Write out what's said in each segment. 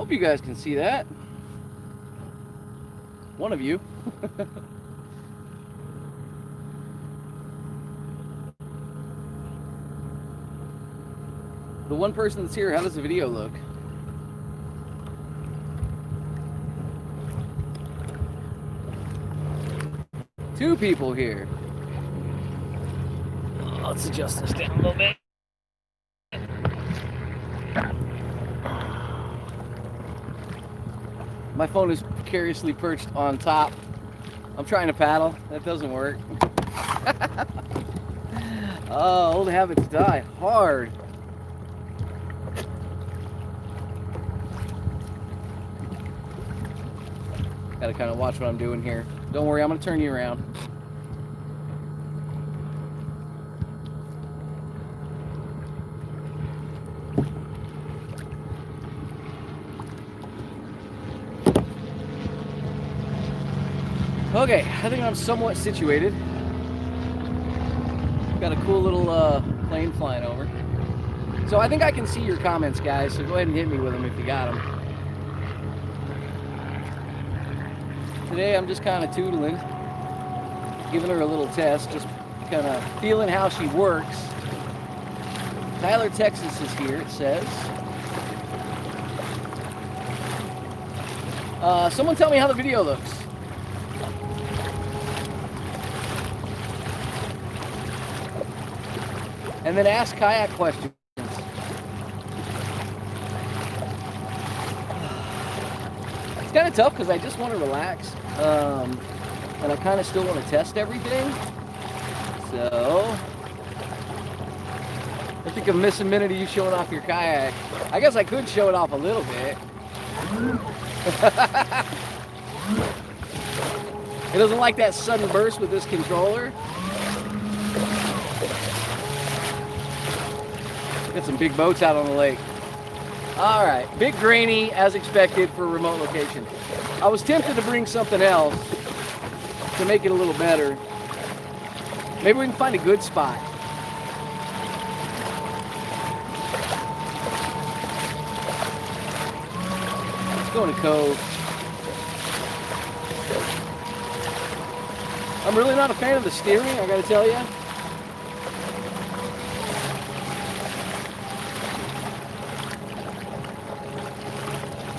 Hope you guys can see that. One of you. The one person that's here, how does the video look? Two people here. Let's adjust this down a little bit. My phone is precariously perched on top. I'm trying to paddle. That doesn't work. Oh, old habits die hard. Gotta kind of watch what I'm doing here. Don't worry, I'm gonna turn you around. Okay, I think I'm somewhat situated. Got a cool little plane flying over. So I think I can see your comments, guys, so go ahead and hit me with them if you got them. Today I'm just kind of tootling, giving her a little test, just kind of feeling how she works. Tyler, Texas is here, it says. Someone tell me how the video looks. And then ask Kayak questions. It's kind of tough because I just want to relax, and I kind of still want to test everything. So I think I'm missing a minute of you showing off your kayak. I guess I could show it off a little bit. It doesn't like that sudden burst with this controller. Got some big boats out on the lake. All right, big grainy as expected for a remote location. I was tempted to bring something else to make it a little better. Maybe we can find a good spot. Let's go in a cove. I'm really not a fan of the steering, I gotta tell you.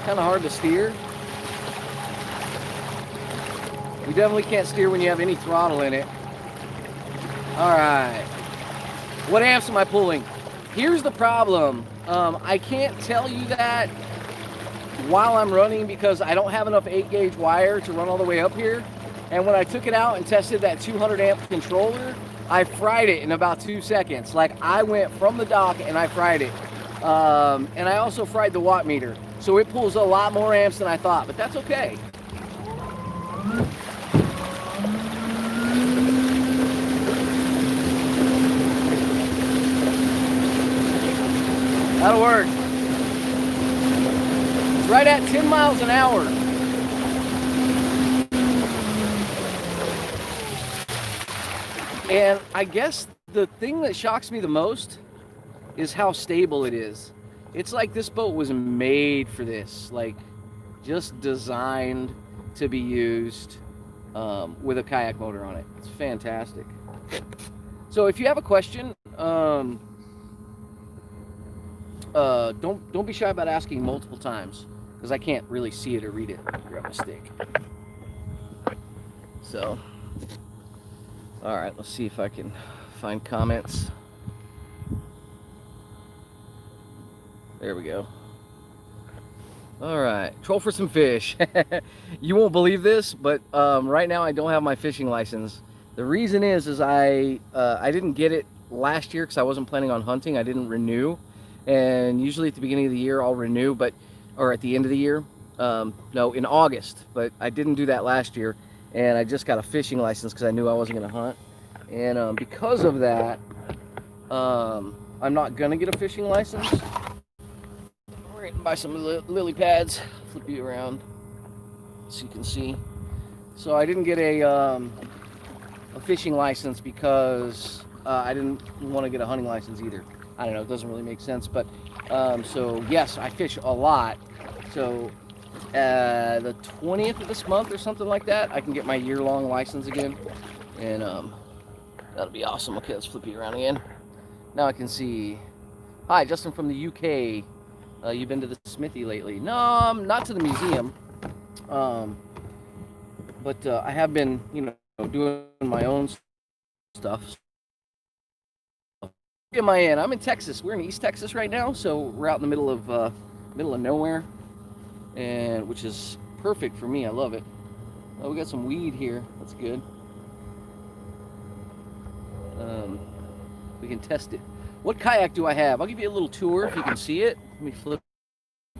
Kind of hard to steer. You definitely can't steer when you have any throttle in it. All right. What amps am I pulling? Here's the problem. I can't tell you that while I'm running because I don't have enough 8-gauge wire to run all the way up here. And when I took it out and tested that 200 amp controller, I fried it in about 2 seconds. Like I went from the dock and I fried it. And I also fried the watt meter. So it pulls a lot more amps than I thought, but that's okay. That'll work. It's right at 10 miles an hour. And I guess the thing that shocks me the most is how stable it is. It's like this boat was made for this, like just designed to be used with a kayak motor on it. It's fantastic. So if you have a question, don't be shy about asking multiple times because I can't really see it or read it. Grab a stick. So, all right, let's see if I can find comments. There we go. All right, troll for some fish. You won't believe this, but right now I don't have my fishing license. The reason is I didn't get it last year because I wasn't planning on hunting. I didn't renew, and usually at the beginning of the year I'll renew, or at the end of the year. No, in August, but I didn't do that last year, and I just got a fishing license because I knew I wasn't going to hunt, and because of that, I'm not going to get a fishing license. Buy some lily pads, flip you around so you can see. So I didn't get a fishing license because I didn't want to get a hunting license either. I don't know, it doesn't really make sense, but so yes, I fish a lot. So the 20th of this month or something like that, I can get my year-long license again, and that'll be awesome. Okay, let's flip you around again. Now I can see. Hi, Justin from the UK. You've been to the smithy lately? No, not to the museum. But I have been, doing my own stuff. Am I in? I'm in Texas. We're in East Texas right now, so we're out in the middle of nowhere, and which is perfect for me. I love it. Oh, we got some weed here. That's good. We can test it. What kayak do I have? I'll give you a little tour if you can see it. Let me flip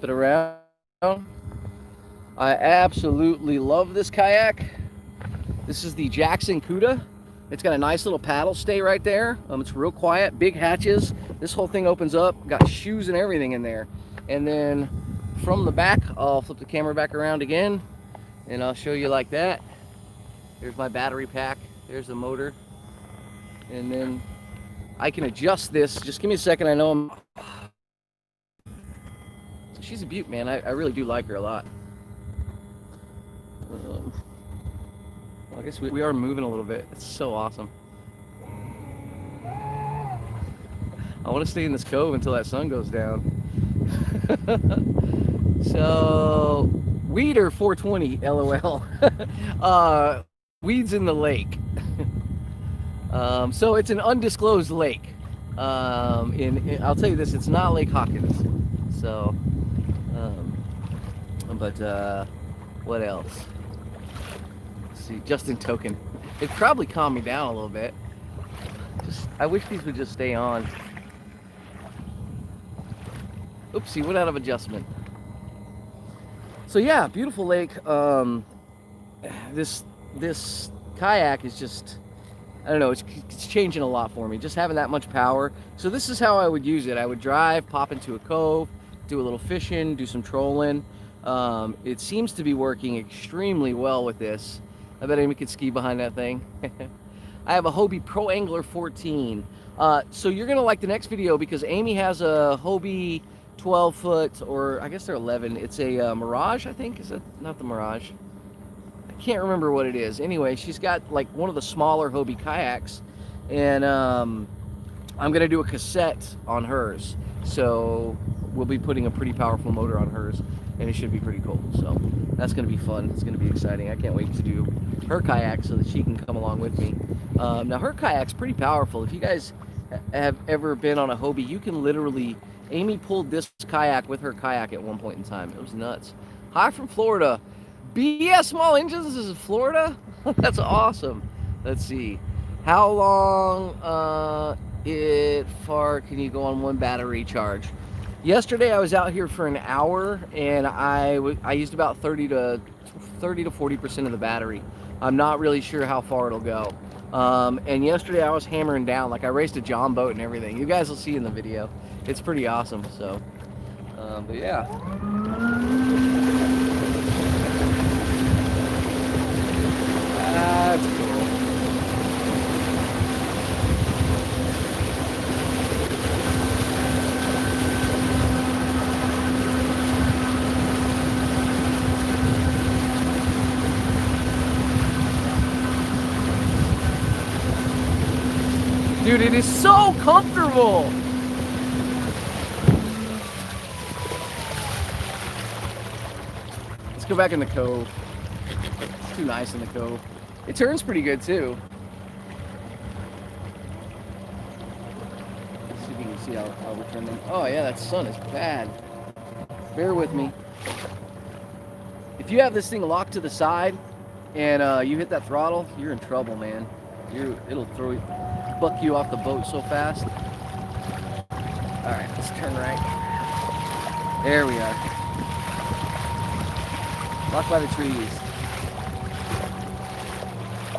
it around. I absolutely love this kayak. This is the Jackson Cuda. It's got a nice little paddle stay right there. It's real quiet, big hatches. This whole thing opens up, got shoes and everything in there. And then from the back, I'll flip the camera back around again, and I'll show you like that. There's my battery pack. There's the motor. And then I can adjust this. Just give me a second. I know I'm... She's a beaut, man. I really do like her a lot. I guess we are moving a little bit. It's so awesome. I want to stay in this cove until that sun goes down. So, weeder 420, LOL. Weeds in the lake. So it's an undisclosed lake. I'll tell you this, it's not Lake Hawkins. So, what else? See, Justin Token. It probably calmed me down a little bit. I wish these would just stay on. Oopsie, went out of adjustment. So yeah, beautiful lake. This kayak is just, I don't know, it's changing a lot for me. Just having that much power. So this is how I would use it. I would drive, pop into a cove, do a little fishing, do some trolling. It seems to be working extremely well with this. I bet Amy could ski behind that thing. I have a Hobie Pro Angler 14. So you're gonna like the next video because Amy has a Hobie 12 foot, or I guess they're 11. It's a Mirage, I think. Is that not the Mirage? I can't remember what it is. Anyway, she's got like one of the smaller Hobie kayaks, and I'm gonna do a cassette on hers. So we'll be putting a pretty powerful motor on hers, and it should be pretty cool. So that's gonna be fun. It's gonna be exciting. I can't wait to do her kayak so that she can come along with me. Now her kayak's pretty powerful. If you guys have ever been on a Hobie, you can literally, Amy pulled this kayak with her kayak at one point in time. It was nuts. Hi from Florida. BS Small Engines, this is Florida? That's awesome. Let's see. How long far can you go on one battery charge? Yesterday I was out here for an hour, and I used about 30 to 40% of the battery. I'm not really sure how far it'll go. And yesterday I was hammering down, like I raced a John boat and everything. You guys will see in the video. It's pretty awesome. So, but yeah. That's cool. Dude, it is so comfortable. Let's go back in the cove. It's too nice in the cove. It turns pretty good too. Let's see if you can see how we turn them. Oh yeah, that sun is bad. Bear with me. If you have this thing locked to the side and you hit that throttle, you're in trouble, man. It'll buck you off the boat so fast. All right, let's turn right. There we are. Locked by the trees.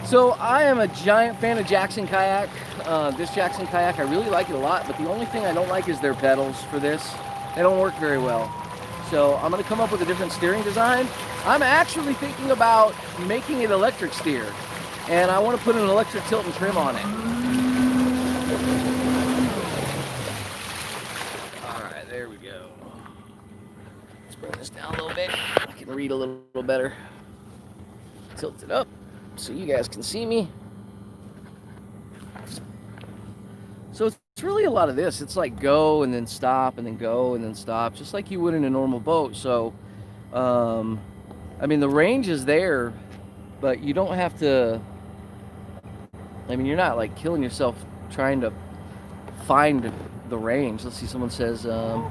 So I am a giant fan of Jackson Kayak. This Jackson Kayak, I really like it a lot, but the only thing I don't like is their pedals for this. They don't work very well. So I'm gonna come up with a different steering design. I'm actually thinking about making it electric steer, and I want to put an electric tilt and trim on it. All right, there we go. Let's bring this down a little bit. I can read a little better. Tilt it up so you guys can see me. So it's really a lot of this. It's like go and then stop and then go and then stop, just like you would in a normal boat. So, I mean, the range is there, but you don't have to. I mean, you're not like killing yourself trying to find the range. Let's see, someone says, oops,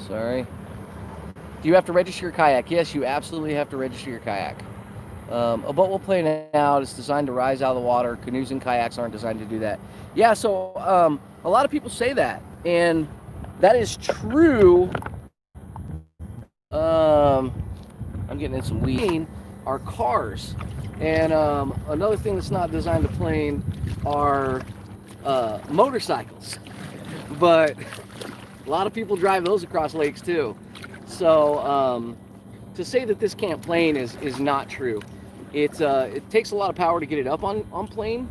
sorry. Do you have to register your kayak? Yes, you absolutely have to register your kayak. A boat will plane out. It's designed to rise out of the water. Canoes and kayaks aren't designed to do that. Yeah, so a lot of people say that, and that is true. I'm getting in some weed. Are cars, and another thing that's not designed to plane are motorcycles, but a lot of people drive those across lakes too. So to say that this can't plane is not true. It takes a lot of power to get it up on plane,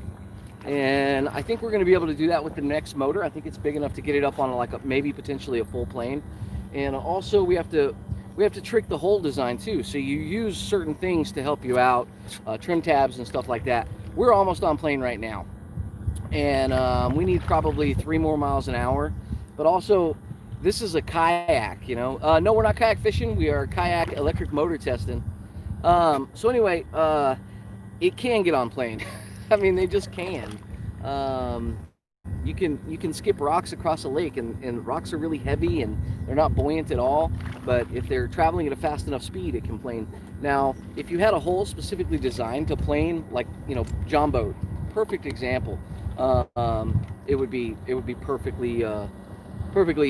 and I think we're going to be able to do that with the next motor. I think it's big enough to get it up on like maybe potentially a full plane. And also we have to trick the hull design too. So you use certain things to help you out, trim tabs and stuff like that. We're almost on plane right now, and we need probably 3 more miles an hour. But also, this is a kayak, you know. No, we're not kayak fishing. We are kayak electric motor testing. So anyway, it can get on plane. I mean, they just can. You can skip rocks across a lake, and rocks are really heavy and they're not buoyant at all. But if they're traveling at a fast enough speed, it can plane. Now, if you had a hull specifically designed to plane, like, you know, John boat, perfect example. It would be perfectly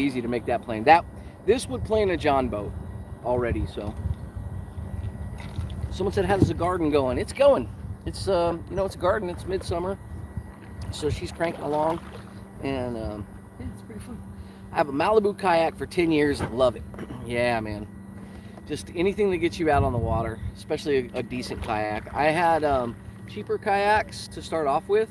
easy to make that plane. This would plane a John boat already. So someone said, how's the garden going? It's going. It's you know, it's a garden. It's midsummer, so she's cranking along, and yeah, it's pretty fun. I have a Malibu kayak for 10 years and love it. Yeah, man. Just anything that gets you out on the water, especially a decent kayak. I had cheaper kayaks to start off with,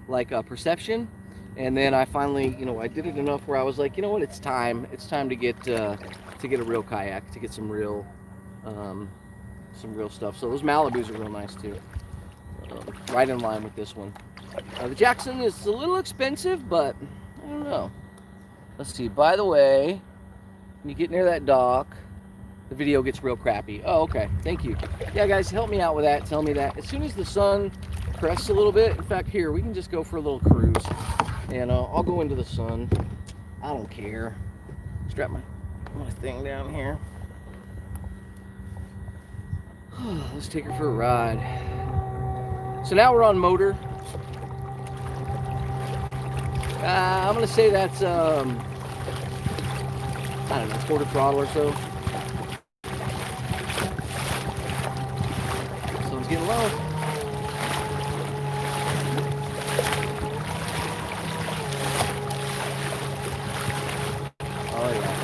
like Perception, and then I finally, you know, I did it enough where I was like, you know what, it's time to get a real kayak, to get some real stuff. So those Malibus are real nice too. Right in line with this one. The Jackson is a little expensive, but I don't know. Let's see. By the way, when you get near that dock, the video gets real crappy. Oh, okay. Thank you. Yeah, guys, help me out with that. Tell me that. As soon as the sun crests a little bit, in fact, here, we can just go for a little cruise. And I'll go into the sun. I don't care. Strap my thing down here. Let's take her for a ride. So now we're on motor. I'm going to say that's, I don't know, quarter throttle or so. Sun's getting low. Oh, yeah.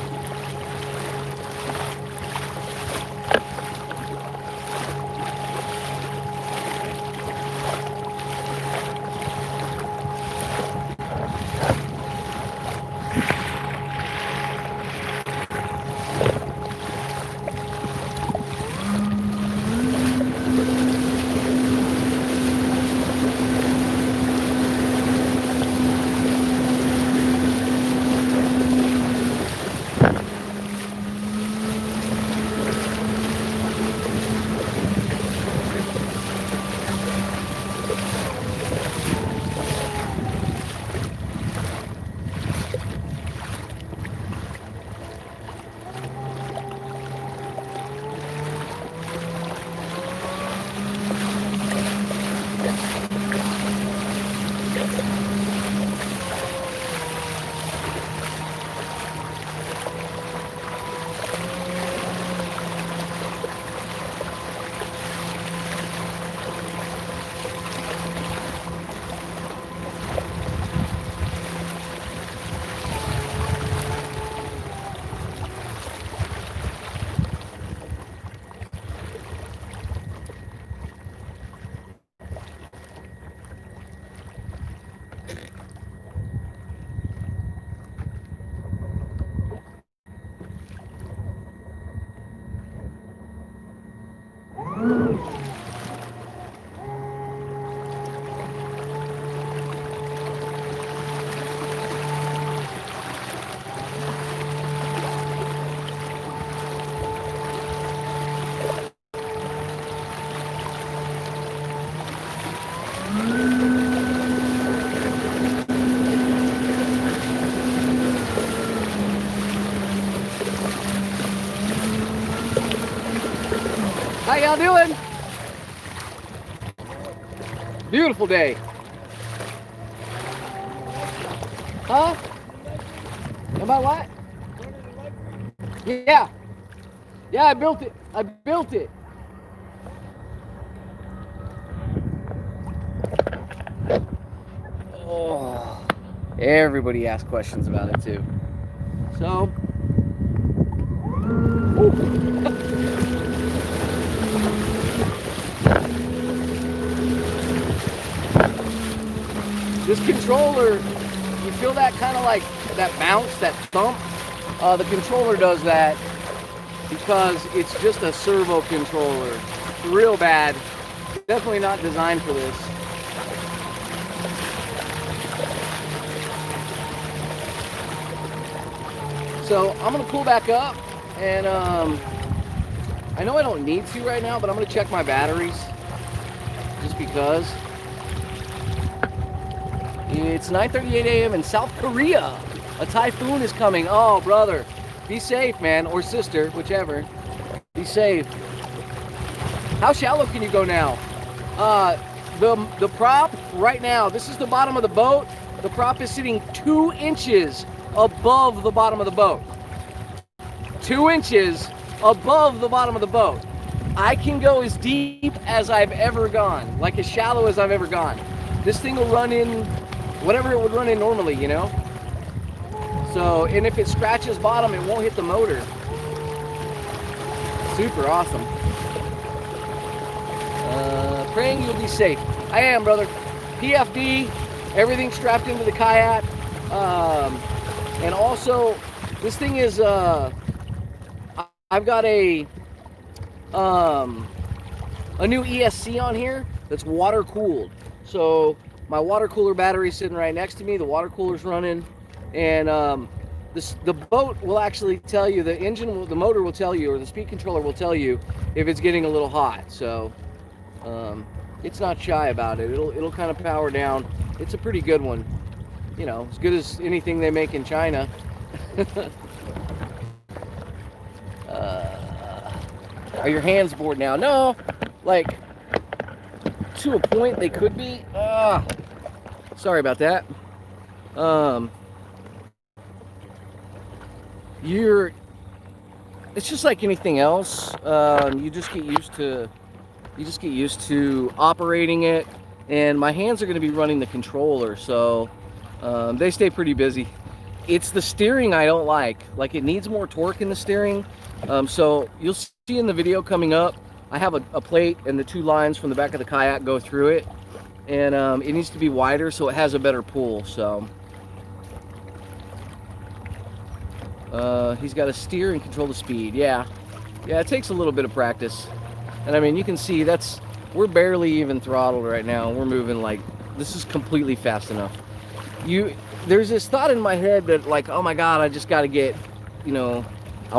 How y'all doing? Beautiful day. Huh? About what? Yeah. Yeah, I built it. I built it. Oh. Everybody asks questions about it too. So. This controller, you feel that kind of like that bounce, that thump? The controller does that because it's just a servo controller. It's real bad. Definitely not designed for this. So I'm gonna pull back up, and I know I don't need to right now, but I'm gonna check my batteries just because. It's 9:38 a.m. in South Korea. A typhoon is coming. Oh, brother, be safe, man, or sister, whichever. Be safe. How shallow can you go now? The prop right now, this is the bottom of the boat. The prop is sitting 2 inches above the bottom of the boat. 2 inches above the bottom of the boat. I can go as deep as I've ever gone, like as shallow as I've ever gone. This thing will run in whatever it would run in normally, you know? So, and if it scratches bottom, it won't hit the motor. Super awesome. Praying you'll be safe. I am, brother. PFD, everything strapped into the kayak. And also, this thing is, I've got a new ESC on here that's water cooled. So my water cooler battery is sitting right next to me. The water cooler's running, and the boat will actually tell you, the motor will tell you, or the speed controller will tell you if it's getting a little hot. So it's not shy about it. It'll kind of power down. It's a pretty good one. You know, as good as anything they make in China. Are your hands bored now? No, like to a point they could be. Sorry about that. It's just like anything else. You just get used to operating it, and my hands are going to be running the controller, so they stay pretty busy. It's the steering I don't like. Like, it needs more torque in the steering. So you'll see in the video coming up, I have a plate, and the 2 lines from the back of the kayak go through it, and it needs to be wider so it has a better pull. So he's got to steer and control the speed. Yeah, it takes a little bit of practice. And I mean, you can see we're barely even throttled right now. We're moving like, this is completely fast enough. There's this thought in my head that, like, oh my God, I just got to get, I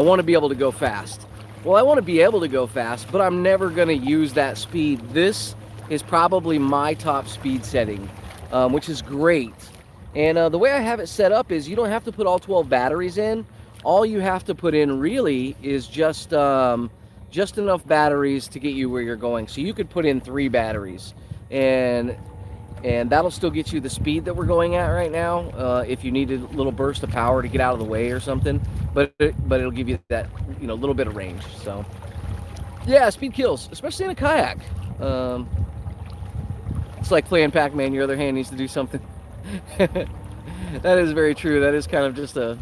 want to be able to go fast. Well, I want to be able to go fast, but I'm never going to use that speed. This is probably my top speed setting, which is great. And the way I have it set up is you don't have to put all 12 batteries in. All you have to put in really is just enough batteries to get you where you're going. So you could put in 3 batteries, and that'll still get you the speed that we're going at right now. If you need a little burst of power to get out of the way or something, but it'll give you that little bit of range. So yeah, speed kills, especially in a kayak. It's like playing Pac-Man. Your other hand needs to do something. That is very true. That is kind of just the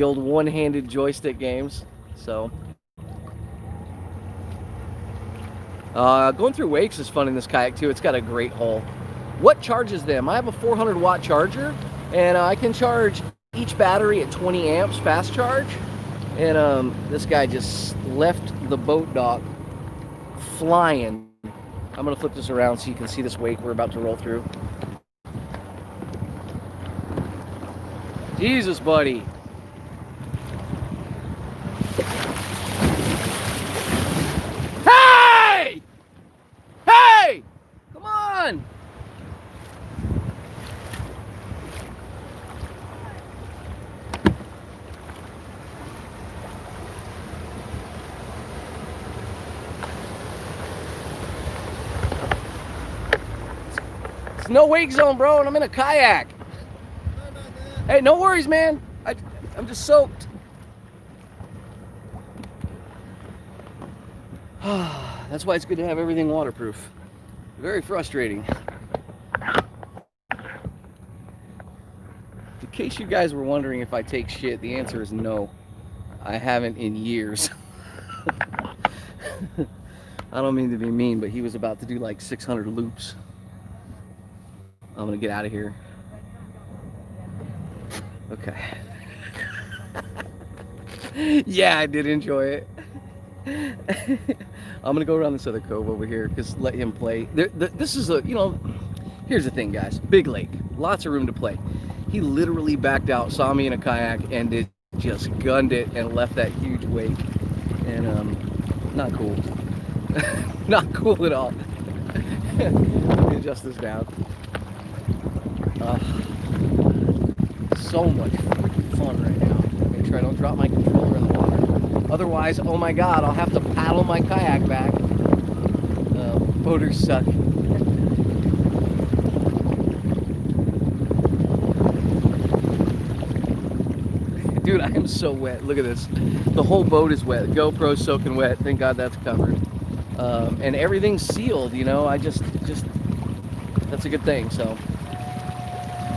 old one-handed joystick games. So going through wakes is fun in this kayak too. It's got a great hull. What charges them? I have a 400 watt charger, and I can charge each battery at 20 amps fast charge. And this guy just left the boat dock flying. I'm gonna flip this around so you can see this wake we're about to roll through. Jesus, buddy. Hey! Hey! Come on! It's no wake zone, bro, and I'm in a kayak. Hey, no worries, man. I'm just soaked. That's why it's good to have everything waterproof. Very frustrating. In case you guys were wondering if I take shit, the answer is no. I haven't in years. I don't mean to be mean, but he was about to do like 600 loops. I'm gonna get out of here. Okay. Yeah, I did enjoy it. I'm gonna go around this other cove over here because let him play. This is a, here's the thing, guys. Big lake, lots of room to play. He literally backed out, saw me in a kayak, and just gunned it and left that huge wake. And not cool. Not cool at all. Let me adjust this down. So much freaking fun right now. Make sure I don't drop my controller in the water. Otherwise, oh my god, I'll have to paddle my kayak back. Boaters suck. Dude, I am so wet. Look at this. The whole boat is wet. GoPro's soaking wet. Thank God that's covered. And everything's sealed, I just that's a good thing. So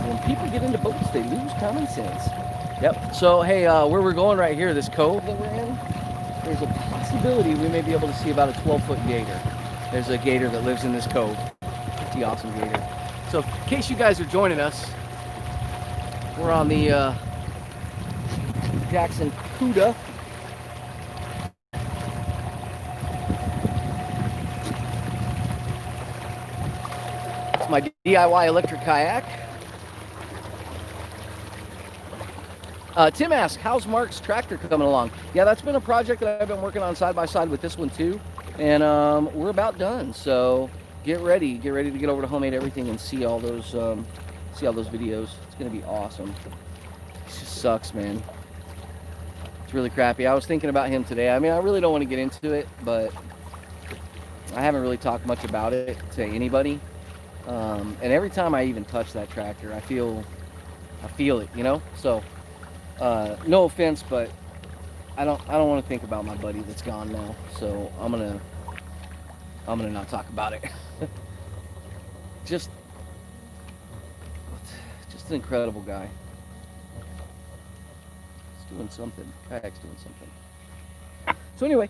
when people get into boats, they lose common sense. Yep. So hey, where we're going right here, this cove that we're in, there's a possibility we may be able to see about a 12-foot gator. There's a gator that lives in this cove. Pretty awesome gator. So in case you guys are joining us, we're on the Jackson Cuda. It's my DIY electric kayak. Tim asks, how's Mark's tractor coming along? Yeah, that's been a project that I've been working on side by side with this one too. And we're about done. So get ready to get over to Homemade Everything and see all those videos. It's gonna be awesome. It just sucks, man. It's really crappy. I was thinking about him today. I mean, I really don't want to get into it, but I haven't really talked much about it to anybody. And every time I even touch that tractor, I feel it, So, no offense, but I don't want to think about my buddy that's gone now. So I'm gonna not talk about it. Just an incredible guy. Doing something. Kayak's doing something. So anyway,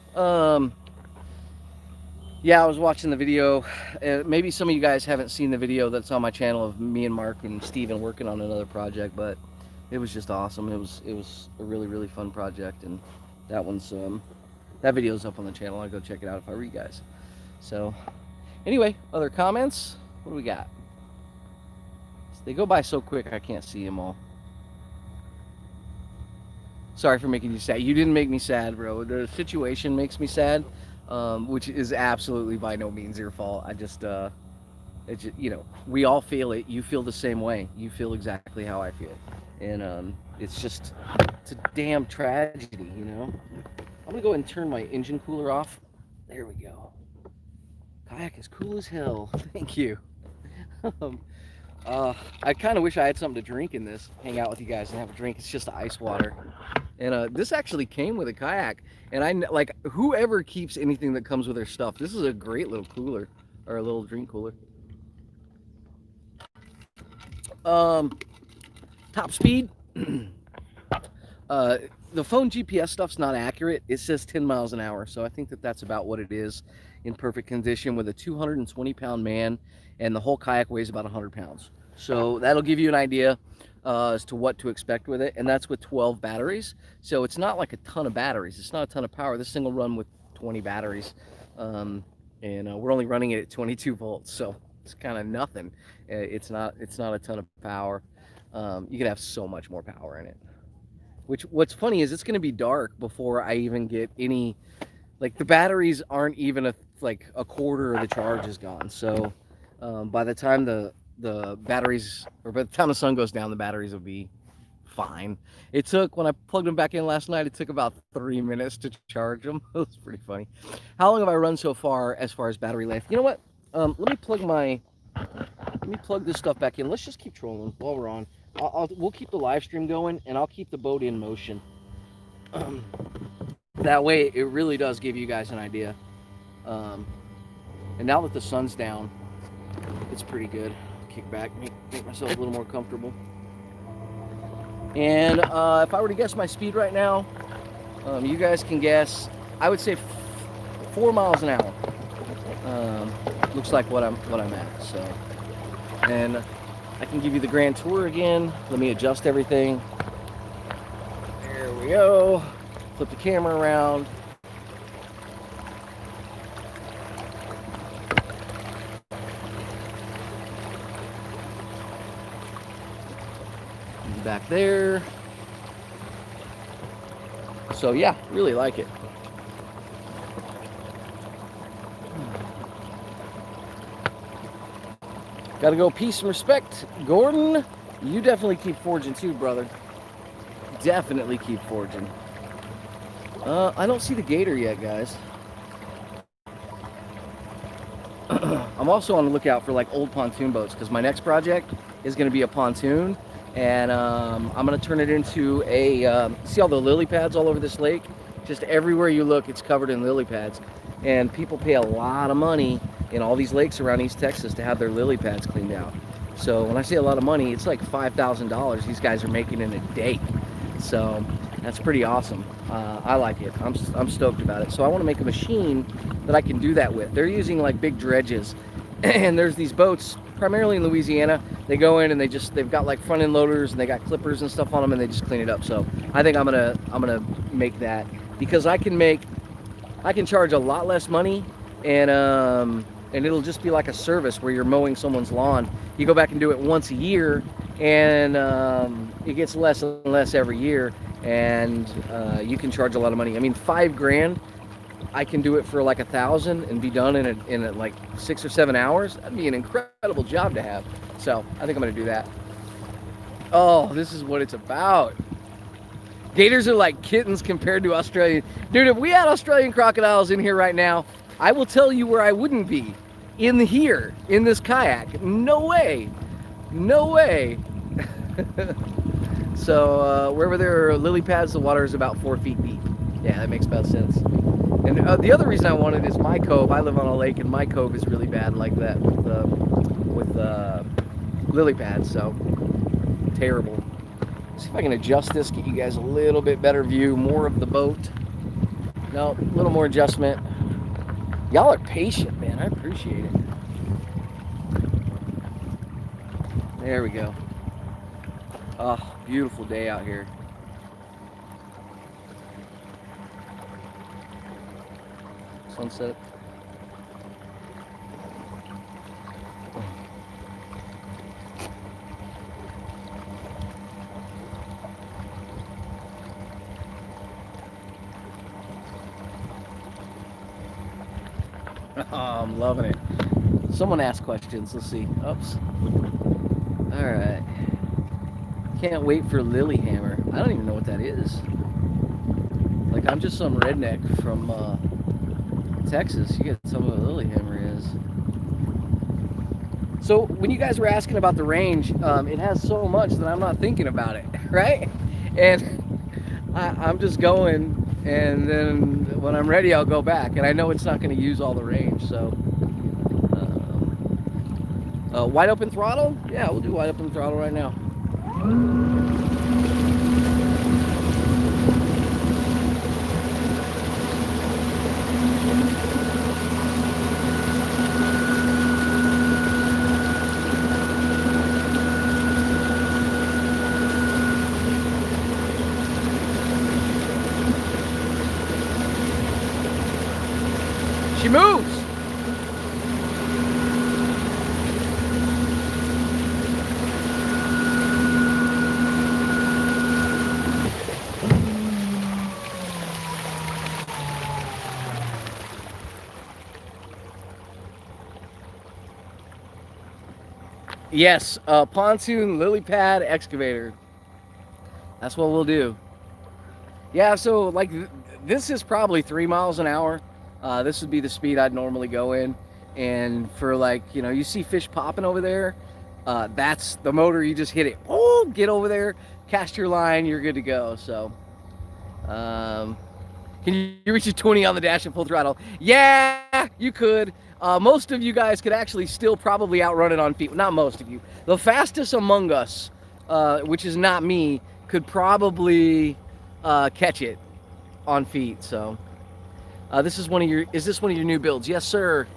yeah, I was watching the video. Maybe some of you guys haven't seen the video that's on my channel of me and Mark and Steven working on another project, but it was just awesome. It was a really, really fun project, and that one's that video's up on the channel. I'll go check it out if I were you guys. So anyway, other comments? What do we got? They go by so quick I can't see them all. Sorry for making you sad. You didn't make me sad, bro. The situation makes me sad, which is absolutely by no means your fault. I just, we all feel it. You feel the same way. You feel exactly how I feel. And it's a damn tragedy, I'm gonna go ahead and turn my engine cooler off. There we go. Kayak is cool as hell. Thank you. I kind of wish I had something to drink in this. Hang out with you guys and have a drink. It's just ice water. And this actually came with a kayak. And I like whoever keeps anything that comes with their stuff. This is a great little cooler, or a little drink cooler. Top speed. The phone GPS stuff's not accurate. It says 10 miles an hour. So I think that's about what it is in perfect condition with a 220-pound man. And the whole kayak weighs about 100 pounds. So that'll give you an idea as to what to expect with it. And that's with 12 batteries. So it's not like a ton of batteries. It's not a ton of power. This thing will run with 20 batteries. And we're only running it at 22 volts. So it's kind of nothing. It's not a ton of power. You can have so much more power in it. What's funny is it's going to be dark before I even get any, like the batteries aren't even a quarter of the charge is gone. So by the time the batteries, or by the time the sun goes down, the batteries will be fine. It took, when I plugged them back in last night, it took about 3 minutes to charge them. It was pretty funny. How long have I run so far as battery life? You know what? Let me plug my Let me plug this stuff back in. Let's just keep trolling while we're on. We'll keep the live stream going, and I'll keep the boat in motion. That way, it really does give you guys an idea. And now that the sun's down, it's pretty good. Kick back, make myself a little more comfortable. And if I were to guess my speed right now, you guys can guess. I would say 4 miles an hour. Looks like what I'm at. So, and I can give you the grand tour again. Let me adjust everything. There we go. Flip the camera around. Back there. So yeah, really like it. Gotta go peace and respect. Gordon, you definitely keep forging too, brother. Definitely keep forging. I don't see the gator yet, guys. I'm also on the lookout for like old pontoon boats because my next project is going to be a pontoon, and I'm going to turn it into a, see all the lily pads all over this lake? Just everywhere you look, it's covered in lily pads. And people pay a lot of money in all these lakes around East Texas to have their lily pads cleaned out. So when I say a lot of money, it's like $5,000 these guys are making in a day. So that's pretty awesome. I like it. I'm stoked about it. So I want to make a machine that I can do that with. They're using like big dredges, and there's these boats primarily in Louisiana. They go in and they've got like front end loaders and they got clippers and stuff on them, and they just clean it up. So I think I'm gonna make that because I can charge a lot less money, and it'll just be like a service where you're mowing someone's lawn. You go back and do it once a year, and it gets less and less every year, and you can charge a lot of money. I mean, $5,000, I can do it for like $1,000 and be done in like 6 or 7 hours. That'd be an incredible job to have. So I think I'm gonna do that. Oh, this is what it's about. Gators are like kittens compared to Australian. Dude, if we had Australian crocodiles in here right now, I will tell you where I wouldn't be. In this kayak. No way. No way. So wherever there are lily pads, the water is about 4 feet deep. Yeah, that makes about sense. And the other reason I wanted is my cove. I live on a lake, and my cove is really bad like that with lily pads. So terrible. See if I can adjust this, get you guys a little bit better view, more of the boat. No, a little more adjustment. Y'all are patient, man. I appreciate it. There we go. Oh, beautiful day out here. Sunset. Oh, I'm loving it. Someone asked questions. Let's see. Oops. All right. Can't wait for Lilyhammer. I don't even know what that is. Like, I'm just some redneck from Texas. You get some of what Lilyhammer is. So when you guys were asking about the range, it has so much that I'm not thinking about it, right? And I'm just going, and then when I'm ready, I'll go back. And I know it's not going to use all the range, so. Wide open throttle? Yeah, we'll do wide open throttle right now. She moves! Yes, pontoon, lily pad, excavator. That's what we'll do. Yeah, so like this is probably 3 miles an hour. This would be the speed I'd normally go in. And for like, you know, you see fish popping over there, that's the motor. You just hit it. Oh, get over there, cast your line, you're good to go. So, can you reach a 20 on the dash at full throttle? Yeah, you could. Most of you guys could actually still probably outrun it on feet. Not most of you. The fastest among us, which is not me, could probably catch it on feet. So, this is one of your. Is this one of your new builds? Yes, sir.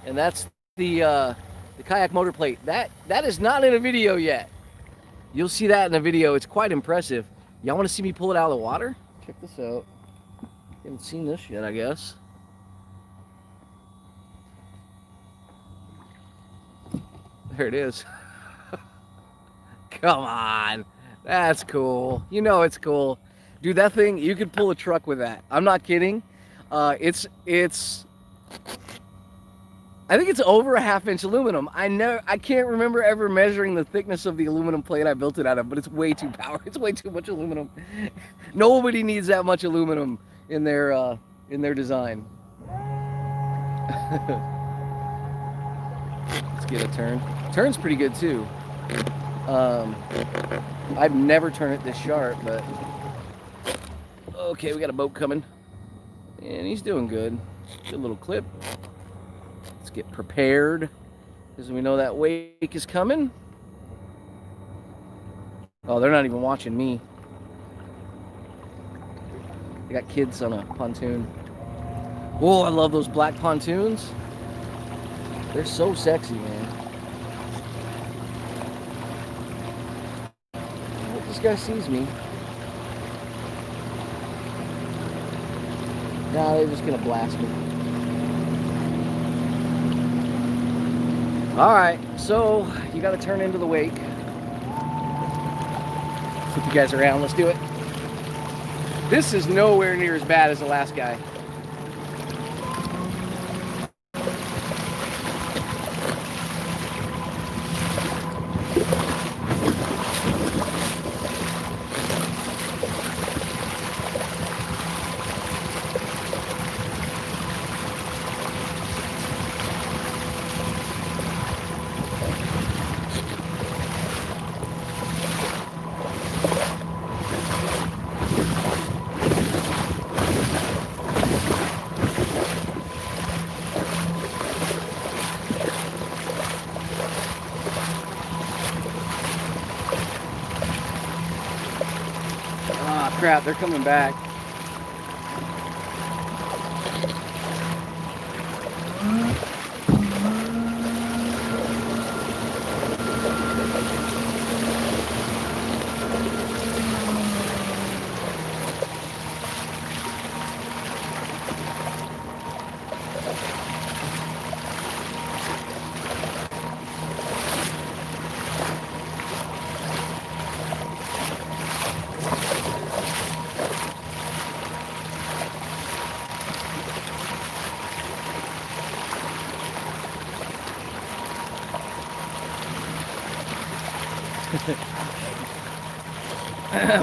And that's the kayak motor plate. That is not in a video yet. You'll see that in a video. It's quite impressive. Y'all want to see me pull it out of the water? Check this out. You haven't seen this yet, I guess. There it is. Come on. That's cool. You know it's cool. Dude, that thing, you could pull a truck with that. I'm not kidding. It's I think it's over a ½ inch aluminum. I can't remember ever measuring the thickness of the aluminum plate I built it out of, but it's way too it's way too much aluminum. Nobody needs that much aluminum in their design. Let's get a turn. Turn's pretty good too. I've never turned it this sharp, but okay, we got a boat coming, and he's doing good. Good little clip. Let's get prepared, because we know that wake is coming. Oh, they're not even watching me. They got kids on a pontoon. Oh, I love those black pontoons. They're so sexy, man. I hope this guy sees me. Nah, they're just gonna blast me. Alright, so you gotta turn into the wake. Flip you guys around, let's do it. This is nowhere near as bad as the last guy. Crap, they're coming back.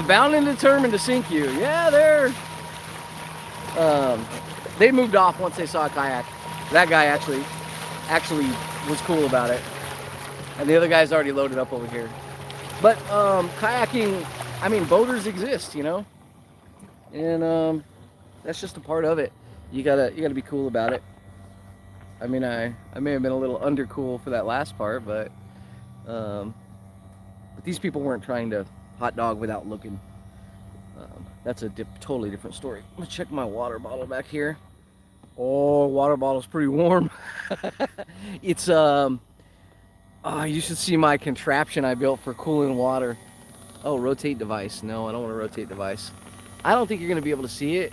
Bound and determined to sink you. Yeah, they moved off once they saw a kayak. That guy actually was cool about it, and the other guy's already loaded up over here. But kayaking, I mean, boaters exist, you know, and that's just a part of it. You gotta be cool about it. I mean, I may have been a little undercool for that last part, but these people weren't trying to hot dog without looking. That's a totally different story. Let's check my water bottle back here. Oh, water bottle's pretty warm. It's oh, you should see my contraption I built for cooling water. Oh, rotate device. No, I don't want to rotate device. I don't think you're gonna be able to see it.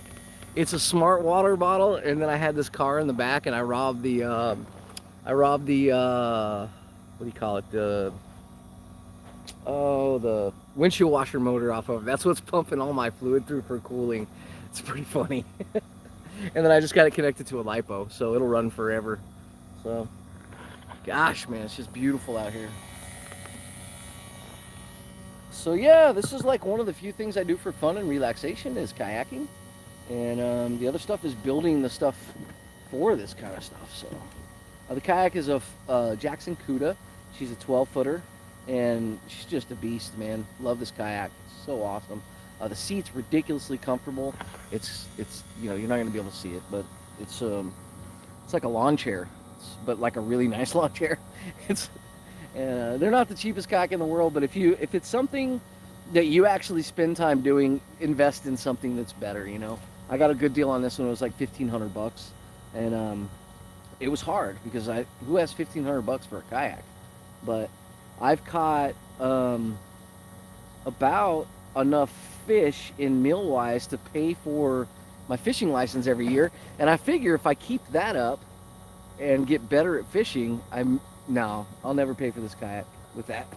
It's a smart water bottle, and then I had this car in the back, and I robbed the what do you call it? The windshield washer motor off of it. That's what's pumping all my fluid through for cooling. It's pretty funny. And then I just got it connected to a LiPo, so it'll run forever. So, gosh, man, it's just beautiful out here. So yeah, this is like one of the few things I do for fun and relaxation is kayaking. And the other stuff is building the stuff for this kind of stuff. So The kayak is a Jackson Cuda. She's a 12-footer, and she's just a beast, man. Love this kayak. It's so awesome. The seat's ridiculously comfortable. It's you're not gonna be able to see it, but it's like a lawn chair, but like a really nice lawn chair. It's they're not the cheapest kayak in the world, but if it's something that you actually spend time doing, invest in something that's better. I got a good deal on this one. It was like $1,500, and it was hard because who has $1,500 for a kayak? But I've caught about enough fish in meal wise to pay for my fishing license every year, and I figure if I keep that up and get better at fishing, I'll never pay for this kayak with that.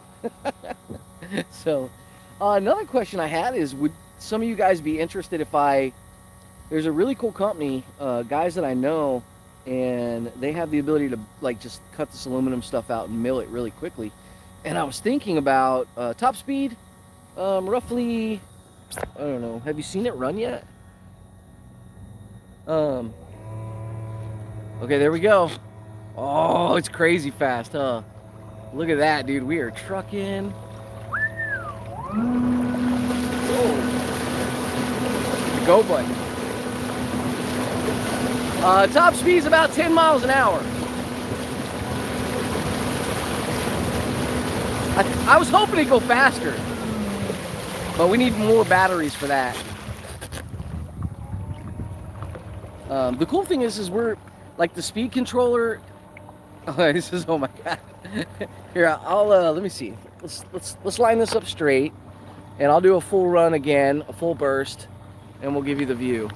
So another question I had is, would some of you guys be interested if there's a really cool company, guys that I know, and they have the ability to like just cut this aluminum stuff out and mill it really quickly. And I was thinking about top speed, roughly, I don't know, have you seen it run yet? Okay, there we go. Oh, it's crazy fast, huh? Look at that, dude. We are trucking. Whoa. The go button. Top speed's about 10 miles an hour. I was hoping it'd go faster, but we need more batteries for that. The cool thing is we're like the speed controller. Oh my god. Here, I'll let me see. Let's line this up straight, and I'll do a full run again, a full burst, and we'll give you the view.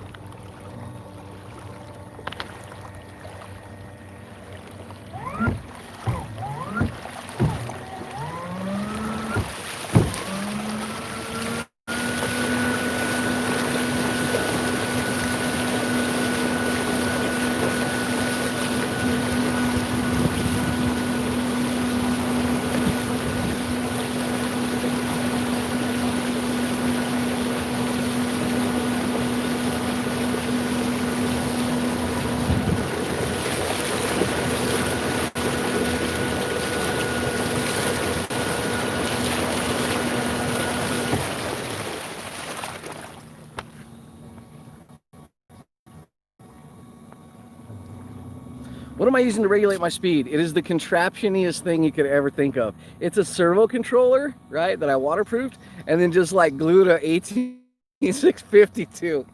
What am I using to regulate my speed? It is the contraptioniest thing you could ever think of. It's a servo controller, right, that I waterproofed, and then just like glued a 18652.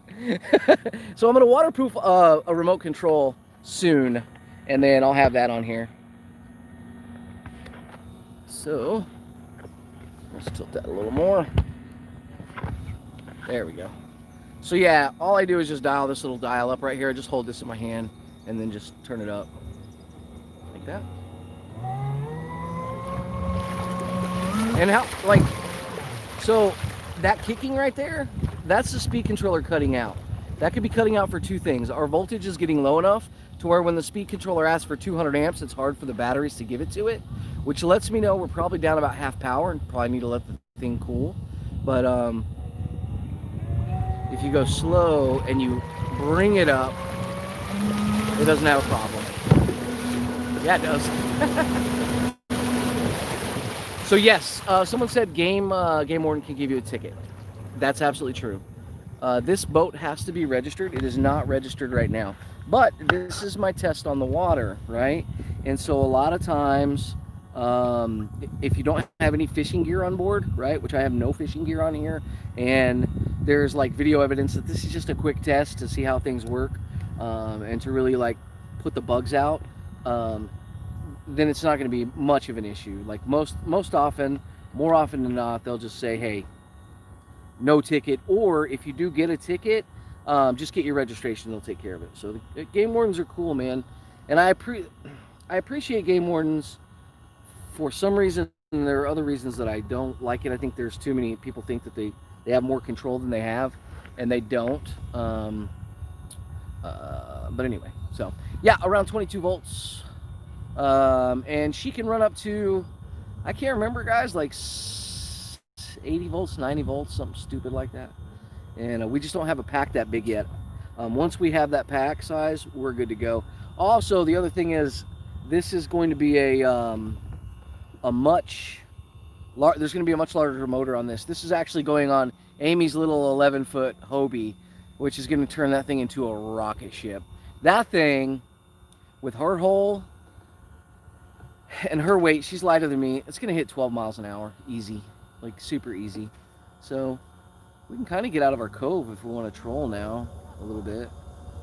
So I'm gonna waterproof a remote control soon, and then I'll have that on here. So let's tilt that a little more. There we go. So yeah, all I do is just dial this little dial up right here. I just hold this in my hand and then just turn it up like that. And so that kicking right there, that's the speed controller cutting out. That could be cutting out for two things. Our voltage is getting low enough to where when the speed controller asks for 200 amps, it's hard for the batteries to give it to it, which lets me know we're probably down about half power and probably need to let the thing cool. But if you go slow and you bring it up, it doesn't have a problem. Yeah, it does. So yes, someone said game warden can give you a ticket. That's absolutely true. This boat has to be registered. It is not registered right now, but this is my test on the water, right? And so a lot of times, if you don't have any fishing gear on board, right, which I have no fishing gear on here, and there's like video evidence that this is just a quick test to see how things work, and to really like put the bugs out, then it's not going to be much of an issue. Like more often than not, they'll just say, hey, no ticket, or if you do get a ticket, just get your registration, they'll take care of it. So the game wardens are cool, man, and I appreciate game wardens for some reason. And there are other reasons that I don't like it. I think there's too many people think that they have more control than they have, and they don't. But anyway, so yeah, around 22 volts, and she can run up to, I can't remember, guys, like 80 volts, 90 volts, something stupid like that. And we just don't have a pack that big yet. Once we have that pack size, we're good to go. Also, the other thing is, this is going to be a much there's going to be a much larger motor on this. This is actually going on Amy's little 11-foot Hobie, which is going to turn that thing into a rocket ship. That thing, with her hull and her weight, she's lighter than me, it's going to hit 12 miles an hour, easy, like super easy. So we can kind of get out of our cove if we want to troll now a little bit.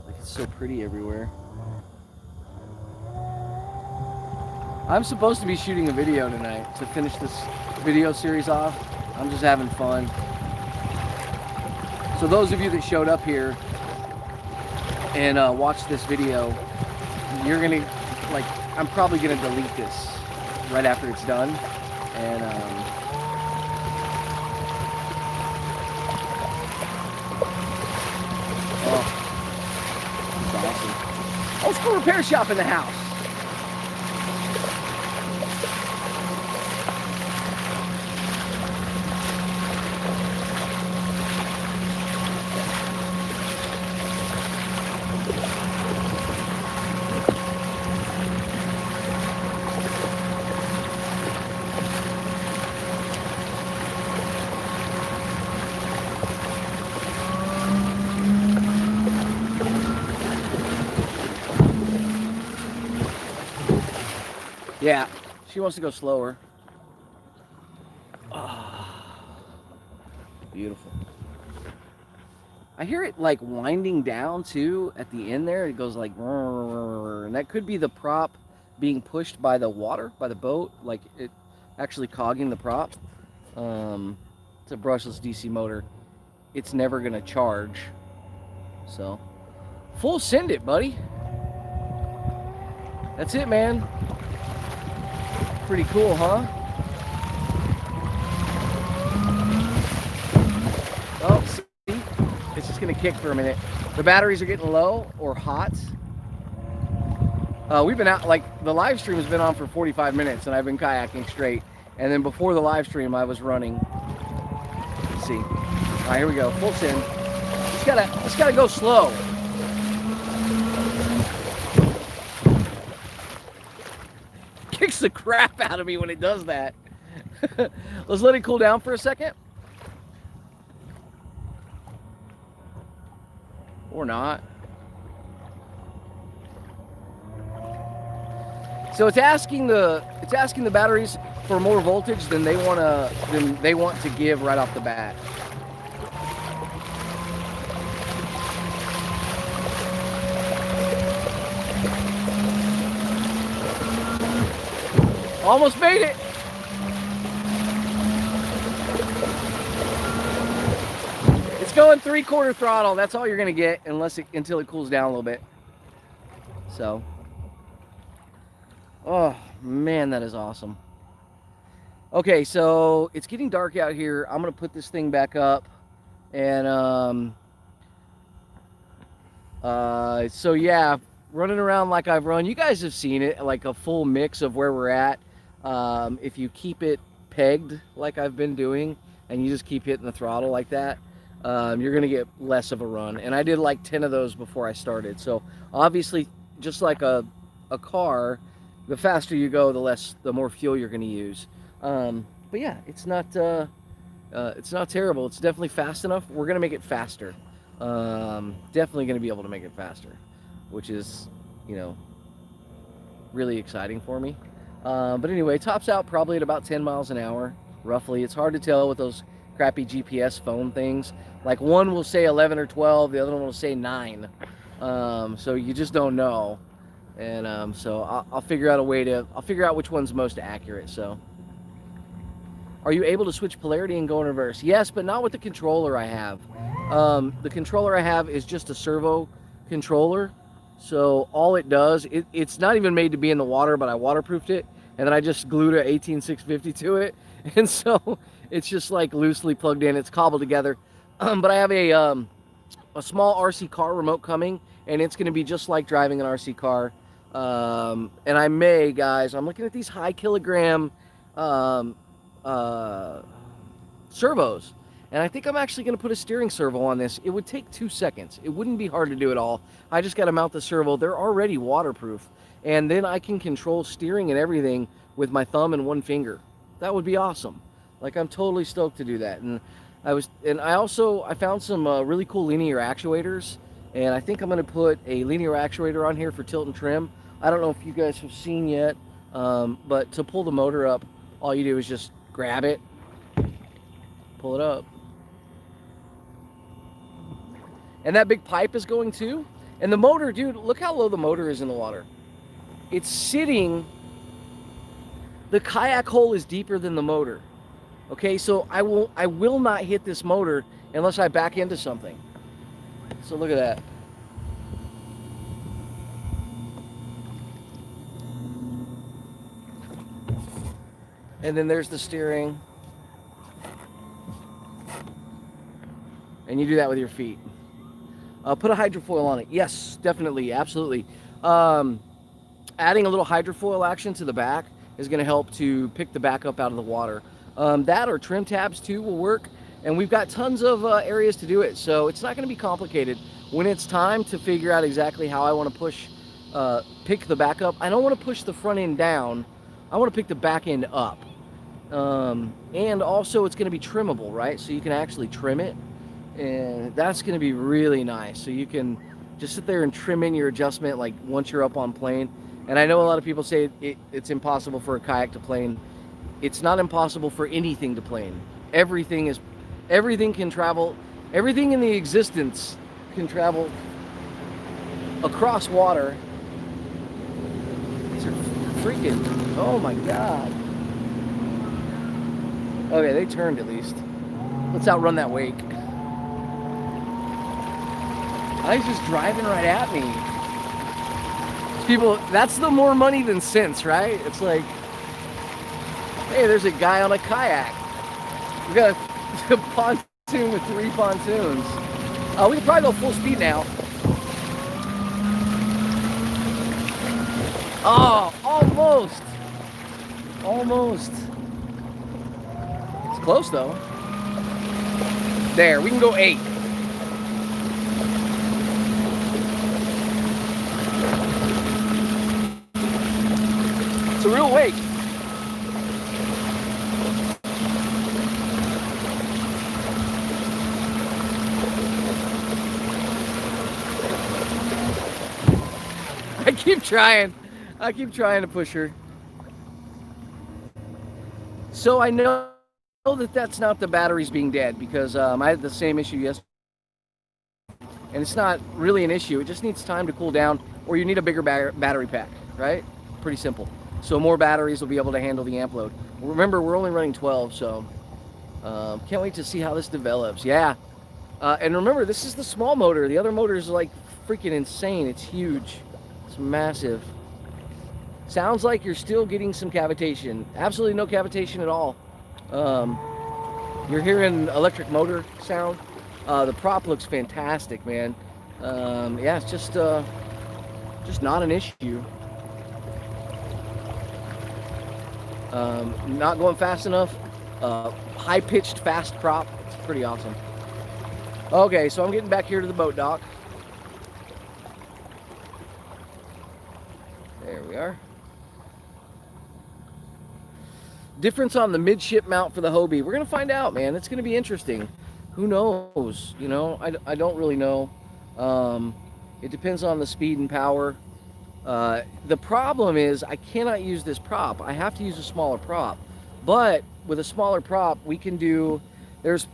Like, it's so pretty everywhere. I'm supposed to be shooting a video tonight to finish this video series off. I'm just having fun. So those of you that showed up here and watched this video, you're gonna, like, I'm probably gonna delete this right after it's done. And oh, that's awesome. Old school repair shop in the house. Yeah, she wants to go slower. Oh, beautiful. I hear it like winding down too at the end there. It goes like, and that could be the prop being pushed by the water, by the boat, like it actually cogging the prop. It's a brushless DC motor. It's never gonna charge. So, full send it, buddy. That's it, man. Pretty cool, huh? Oh, see? It's just gonna kick for a minute. The batteries are getting low or hot. We've been out, like, the live stream has been on for 45 minutes and I've been kayaking straight. And then before the live stream, I was running. Let's see. All right, here we go. Full send. It's gotta go slow. Kicks the crap out of me when it does that. Let's let it cool down for a second. Or not. So it's asking the batteries for more voltage than they want to give right off the bat. Almost made it. It's going 3/4 throttle. That's all you're gonna get until it cools down a little bit. So, oh man, that is awesome. Okay, so it's getting dark out here. I'm gonna put this thing back up, and so yeah, running around like I've run. You guys have seen it, like a full mix of where we're at. If you keep it pegged like I've been doing and you just keep hitting the throttle like that, you're gonna get less of a run. And I did like 10 of those before I started. So obviously, just like a car, the faster you go, the more fuel you're gonna use. But yeah, it's not terrible. It's definitely fast enough. We're gonna make it faster. Definitely gonna be able to make it faster, which is, really exciting for me. But anyway, tops out probably at about 10 miles an hour, roughly. It's hard to tell with those crappy GPS phone things. Like, one will say 11 or 12, the other one will say 9. So you just don't know. And so I'll figure out I'll figure out which one's most accurate. So, are you able to switch polarity and go in reverse? Yes, but not with the controller I have. The controller I have is just a servo controller. So all it does, it's not even made to be in the water, but I waterproofed it, and then I just glued a 18650 to it, and so it's just like loosely plugged in. It's cobbled together. But I have a small RC car remote coming, and it's going to be just like driving an RC car. And I may, guys, I'm looking at these high kilogram servos. And I think I'm actually going to put a steering servo on this. It would take 2 seconds. It wouldn't be hard to do it all. I just got to mount the servo. They're already waterproof. and then I can control steering and everything with my thumb and one finger. That would be awesome. Like, I'm totally stoked to do that. And I found some really cool linear actuators, and I think I'm going to put a linear actuator on here for tilt and trim. I don't know if you guys have seen yet, but to pull the motor up, all you do is just grab it, pull it up, and that big pipe is going too. And the motor, dude, look how low the motor is in the water. It's sitting, the kayak hole is deeper than the motor. Okay, so I will not hit this motor unless I back into something. So look at that. And then there's the steering. And you do that with your feet. Put a hydrofoil on it. Yes, definitely, absolutely. Adding a little hydrofoil action to the back is going to help to pick the back up out of the water. That or trim tabs too will work. And we've got tons of areas to do it. So it's not going to be complicated. When it's time to figure out exactly how I want to pick the back up, I don't want to push the front end down. I want to pick the back end up. And also it's going to be trimmable, right? So you can actually trim it. And that's going to be really nice. So you can just sit there and trim in your adjustment like once you're up on plane. And I know a lot of people say it's impossible for a kayak to plane. It's not impossible for anything to plane. Everything can travel. Everything in the existence can travel across water. These are freaking, oh my God. Okay, they turned at least. Let's outrun that wake. He's just driving right at me. People, that's the more money than sense, right? It's like, hey, there's a guy on a kayak. We got a pontoon with 3 pontoons. We can probably go full speed now. Oh, almost. Almost. It's close though. There, we can go 8. It's a real wake. I keep trying to push her. So I know that that's not the batteries being dead, because I had the same issue yesterday. And it's not really an issue. It just needs time to cool down, or you need a bigger battery pack, right? Pretty simple. So more batteries will be able to handle the amp load. Remember, we're only running 12, so can't wait to see how this develops. Yeah. And remember, this is the small motor. The other motor is like freaking insane. It's huge. It's massive. Sounds like you're still getting some cavitation. Absolutely no cavitation at all. You're hearing electric motor sound. The prop looks fantastic, man. Yeah, it's just not an issue. Not going fast enough. High-pitched, fast prop. It's pretty awesome. Okay, so I'm getting back here to the boat dock. There we are. Difference on the midship mount for the Hobie. We're going to find out, man. It's going to be interesting. Who knows? You know, I don't really know. It depends on the speed and power. The problem is I cannot use this prop. I have to use a smaller prop. But with a smaller prop, we can do... There's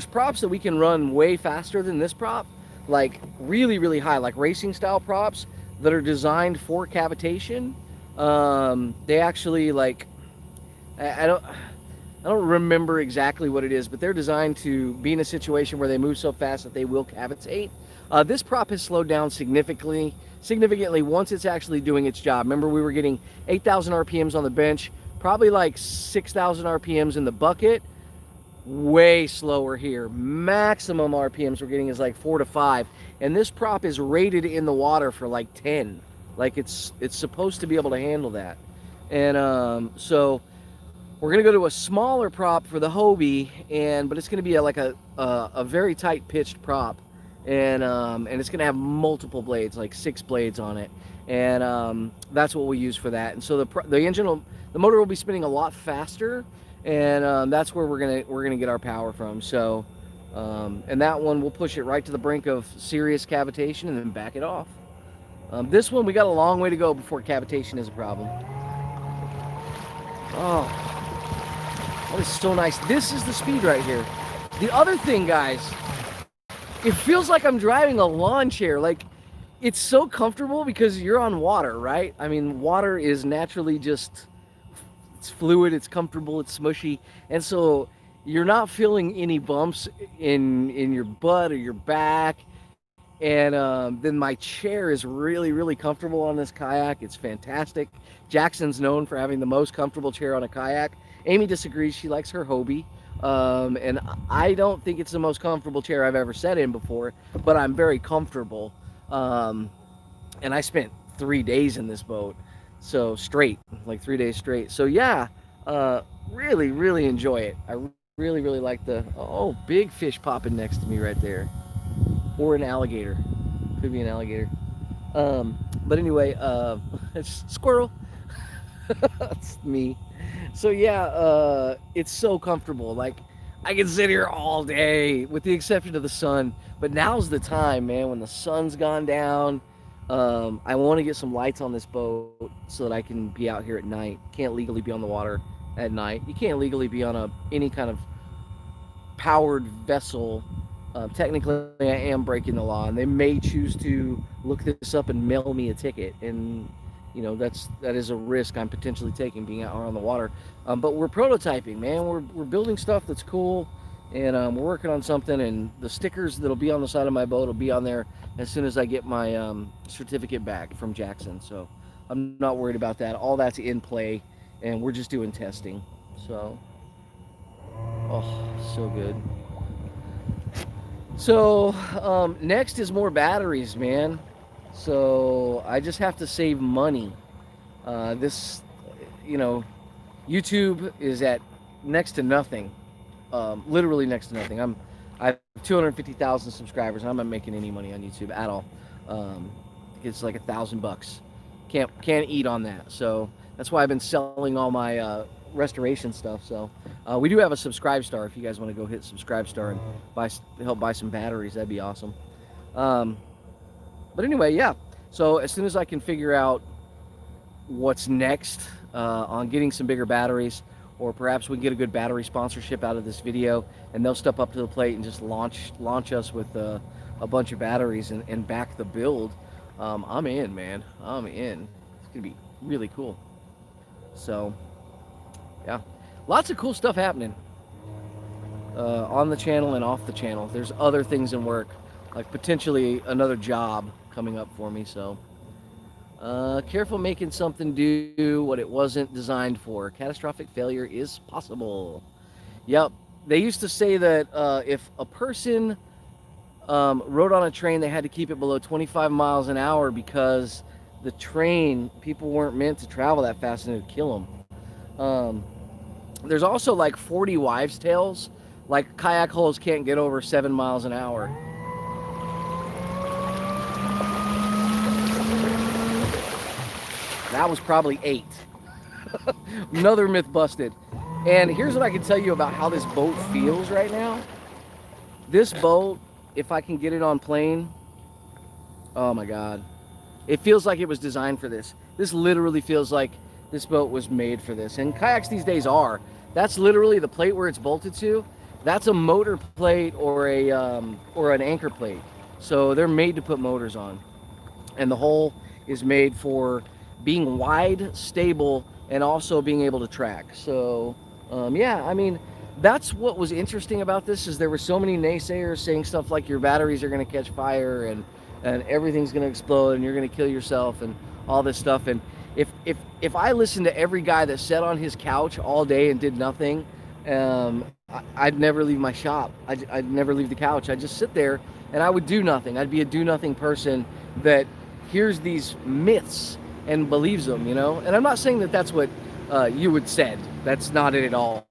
props that we can run way faster than this prop. Like really, really high. Like racing style props that are designed for cavitation. They actually like... I don't remember exactly what it is, but they're designed to be in a situation where they move so fast that they will cavitate. This prop has slowed down significantly once it's actually doing its job. Remember, we were getting 8,000 RPMs on the bench, probably like 6,000 RPMs in the bucket. Way slower here. Maximum RPMs we're getting is like 4 to 5, and this prop is rated in the water for like 10. Like it's supposed to be able to handle that. And so we're gonna go to a smaller prop for the Hobie, but it's gonna be like a very tight pitched prop, and it's gonna have multiple blades, like 6 blades on it. and that's what we use for that. And so the motor will be spinning a lot faster, and that's where we're gonna get our power from. So, and that one we'll push it right to the brink of serious cavitation and then back it off. This one we got a long way to go before cavitation is a problem. Oh, that is so nice. This is the speed right here. The other thing, guys, it feels like I'm driving a lawn chair. Like, it's so comfortable because you're on water, right? I mean, water is naturally just, it's fluid, it's comfortable, it's smushy. And so you're not feeling any bumps in your butt or your back. And then my chair is really, really comfortable on this kayak. It's fantastic. Jackson's known for having the most comfortable chair on a kayak. Amy disagrees. She likes her Hobie. And I don't think it's the most comfortable chair I've ever sat in before, but I'm very comfortable. And I spent 3 days in this boat. So straight, like 3 days straight. So yeah, really, really enjoy it. I really, really like oh, big fish popping next to me right there. Or an alligator. Could be an alligator. But anyway, it's squirrel. That's me. So yeah, it's so comfortable. Like, I can sit here all day, with the exception of the sun. But now's the time, man, when the sun's gone down. I want to get some lights on this boat so that I can be out here at night. Can't legally be on the water at night. You can't legally be on any kind of powered vessel. Technically, I am breaking the law, and they may choose to look this up and mail me a ticket. And you know, that is a risk I'm potentially taking, being out on the water. But we're prototyping, man. We're building stuff that's cool, and we're working on something. And the stickers that'll be on the side of my boat will be on there as soon as I get my certificate back from Jackson. So I'm not worried about that. All that's in play, and we're just doing testing. So, oh, so good. So next is more batteries, man. So I just have to save money. This, you know, YouTube is at next to nothing, literally next to nothing. I have 250,000 subscribers, and I'm not making any money on YouTube at all. It's like $1,000. Can't eat on that. So that's why I've been selling all my restoration stuff. So we do have a subscribe star. If you guys want to go hit subscribe star and help buy some batteries, that'd be awesome. But anyway, yeah. So as soon as I can figure out what's next on getting some bigger batteries, or perhaps we can get a good battery sponsorship out of this video, and they'll step up to the plate and just launch us with a bunch of batteries and back the build. I'm in, man. I'm in. It's gonna be really cool. So yeah, lots of cool stuff happening on the channel and off the channel. There's other things in work, like potentially another job coming up for me. So careful making something do what it wasn't designed for. Catastrophic failure is possible. Yep, they used to say that if a person rode on a train, they had to keep it below 25 miles an hour because the train, people weren't meant to travel that fast and it would kill them. There's also like 40 wives' tales, like kayak hulls can't get over 7 miles an hour. That was probably 8. Another myth busted. And here's what I can tell you about how this boat feels right now. This boat, if I can get it on plane, oh my God. It feels like it was designed for this. This literally feels like this boat was made for this. And kayaks these days are. That's literally the plate where it's bolted to. That's a motor plate or an anchor plate. So they're made to put motors on. And the hull is made for being wide, stable, and also being able to track. So yeah, I mean, that's what was interesting about this, is there were so many naysayers saying stuff like your batteries are going to catch fire and everything's going to explode and you're going to kill yourself and all this stuff. And if I listened to every guy that sat on his couch all day and did nothing, I'd never leave my shop. I'd never leave the couch. I'd just sit there and I would do nothing. I'd be a do nothing person that hears these myths and believes them, you know. And I'm not saying that that's what you would said. That's not it at all.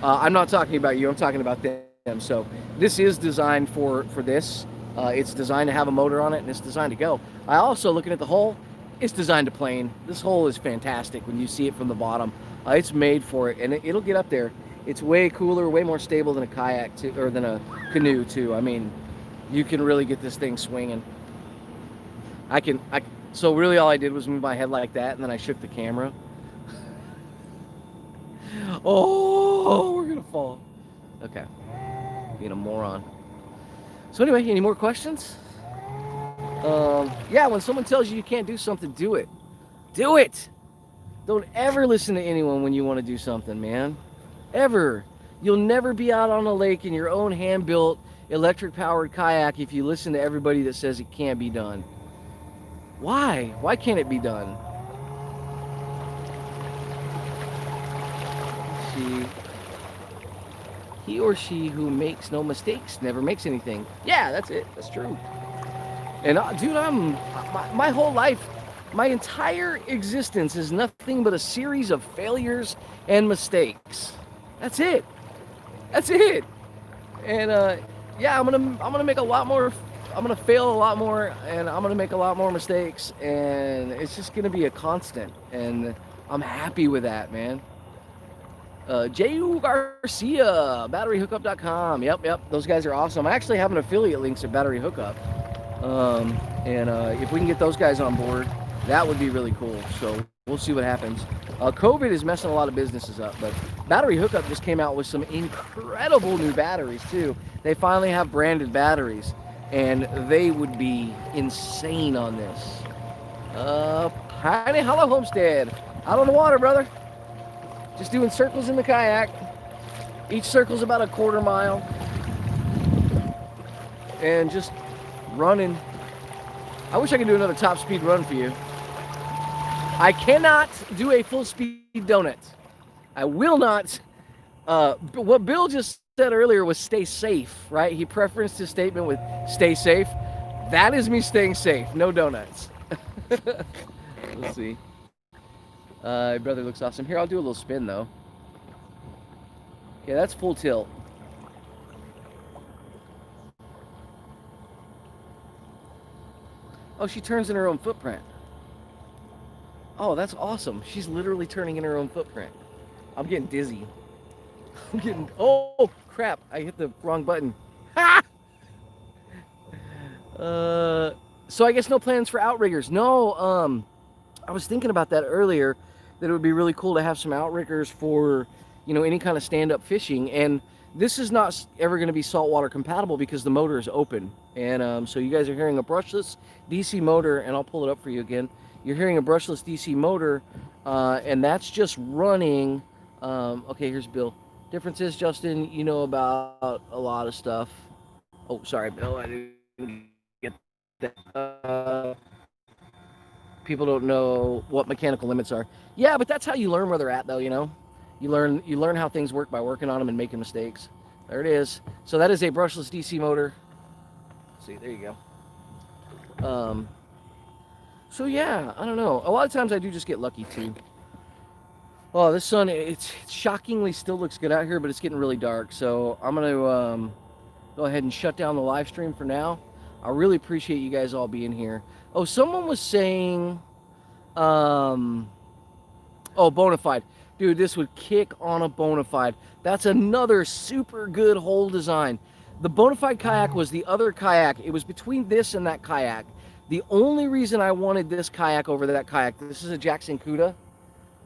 I'm not talking about you. I'm talking about them. So this is designed for this. It's designed to have a motor on it, and it's designed to go. I also, looking at the hull, It's designed to plane. This hole is fantastic when you see it from the bottom. It's made for it, and it'll get up there. It's way cooler, way more stable than a kayak, too, or than a canoe, too. I mean, you can really get this thing swinging. So really all I did was move my head like that, and then I shook the camera. Oh, we're gonna fall. Okay, being a moron. So anyway, any more questions? Yeah, when someone tells you can't do something, do it. Do it. Don't ever listen to anyone when you want to do something, man. Ever. You'll never be out on a lake in your own hand-built, electric-powered kayak if you listen to everybody that says it can't be done. Why? Why can't it be done? He or she who makes no mistakes never makes anything. Yeah, that's it. That's true. And dude, my whole life, my entire existence is nothing but a series of failures and mistakes. That's it. That's it. And yeah, I'm gonna make a lot more. I'm gonna fail a lot more, and I'm gonna make a lot more mistakes, and it's just gonna be a constant. And I'm happy with that, man. J.U. Garcia, batteryhookup.com. Yep, those guys are awesome. I actually have an affiliate links at Battery Hookup. And if we can get those guys on board, that would be really cool. So we'll see what happens. COVID is messing a lot of businesses up, but Battery Hookup just came out with some incredible new batteries too. They finally have branded batteries, and they would be insane on this. Piney Hollow Homestead, out on the water, brother. Just doing circles in the kayak. Each circle's about a quarter mile. And just running. I wish I could do another top speed run for you. I cannot do a full speed donut. I will not. What Bill just said earlier was stay safe, right? He preferenced his statement with stay safe. That is me staying safe. No donuts. Let's see. Brother looks awesome. Here, I'll do a little spin though. Yeah, that's full tilt. Oh, she turns in her own footprint. Oh, that's awesome. She's literally turning in her own footprint. I'm getting dizzy. I'm getting... Oh, crap. I hit the wrong button. Ha! So I guess no plans for outriggers. No, I was thinking about that earlier, that it would be really cool to have some outriggers for, you know, any kind of stand-up fishing. And this is not ever going to be saltwater compatible because the motor is open. And so you guys are hearing a brushless DC motor, and I'll pull it up for you again. You're hearing a brushless DC motor, and that's just running. Okay, here's Bill. Difference is, Justin, you know about a lot of stuff. Oh, sorry, Bill, I didn't get that. People don't know what mechanical limits are. Yeah, but that's how you learn where they're at, though, you know? You learn how things work by working on them and making mistakes. There it is. So that is a brushless DC motor. Let's see, there you go. So yeah, I don't know. A lot of times I do just get lucky too. Oh, this sun, it shockingly still looks good out here, but it's getting really dark. So I'm going to go ahead and shut down the live stream for now. I really appreciate you guys all being here. Oh, someone was saying, oh, Bonafide. Dude, this would kick on a Bonafide. That's another super good hole design. The Bonafide kayak was the other kayak. It was between this and that kayak. The only reason I wanted this kayak over that kayak, this is a Jackson Cuda.